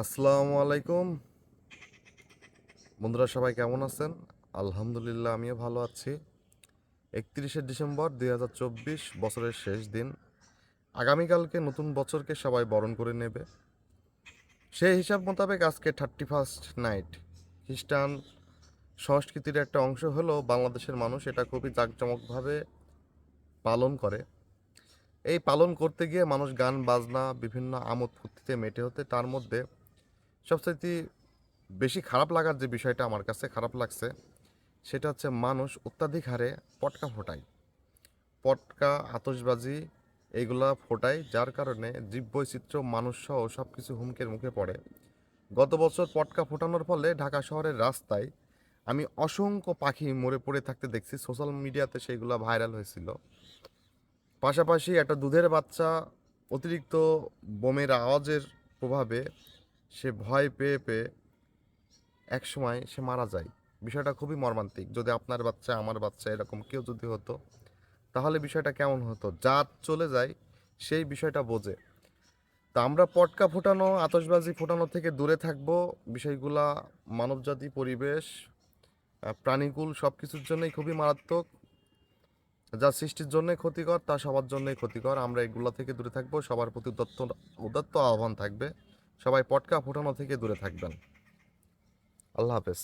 আসসালামু আলাইকুম বন্ধুরা, সবাই কেমন আছেন? আলহামদুলিল্লাহ, আমিও ভালো আছি। 31শে ডিসেম্বর 2024, বছরের শেষ দিন। আগামীকালকে নতুন বছরকে সবাই বরণ করে নেবে। সেই হিসাব মোতাবেক আজকে 31st নাইট। খ্রিস্টান সংস্কৃতির একটা অংশ হলো বাংলাদেশের মানুষ এটা খুবই জাঁকজমকভাবে পালন করে। এই পালন করতে গিয়ে মানুষ গান বাজনা বিভিন্ন আমোদ ফুর্তিতে মেতে হতে, তার মধ্যে সবচাইতে বেশি খারাপ লাগার যে বিষয়টা আমার কাছে খারাপ লাগছে সেটা হচ্ছে মানুষ অত্যাধিক হারে পটকা ফোটায়। পটকা, আতশবাজি এইগুলা ফোটায়, যার কারণে জীববৈচিত্র্য মানুষসহ সব কিছু হুমকির মুখে পড়ে। গত বছর পটকা ফোটানোর ফলে ঢাকা শহরের রাস্তায় আমি অসংখ্য পাখি মরে পড়ে থাকতে দেখছি। সোশ্যাল মিডিয়াতে সেইগুলা ভাইরাল হয়েছিল। পাশাপাশি একটা দুধের বাচ্চা অতিরিক্ত বোমের আওয়াজের প্রভাবে সে ভয় পেয়ে পেয়ে একসময় সে মারা যায়। বিষয়টা খুবই মর্মান্তিক। যদি আপনার বাচ্চা, আমার বাচ্চা, এরকম কেউ যদি হতো তাহলে বিষয়টা কেমন হতো? জাত চলে যায়, সেই বিষয়টা বোঝে। তা আমরা পটকা ফোটানো, আতশবাজি ফোটানো থেকে দূরে থাকবো। বিষয়গুলা মানবজাতি, পরিবেশ, প্রাণীকুল সব কিছুর জন্যই খুবই মারাত্মক। যা সৃষ্টির জন্যই ক্ষতিকর, তা সবার জন্যই ক্ষতিকর। আমরা এগুলা থেকে দূরে থাকবো। সবার প্রতি উদাত্ত আহ্বান থাকবে, সবাই পটকা ফোটানো থেকে দূরে থাকবেন। আল্লাহ হাফেজ।